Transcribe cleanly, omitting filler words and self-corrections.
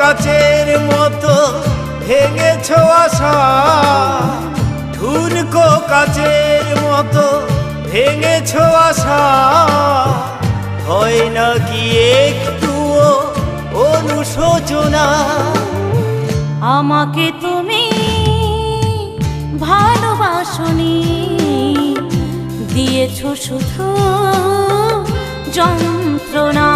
কাচের মতো ভেঙেছ আশা, ঠুনকো কাচের মতো ভেঙেছ আশা। হয় না কি একটুও অনুশোচনা? আমাকে তুমি ভালোবাসনি, দিয়েছ শুধু যন্ত্রণা।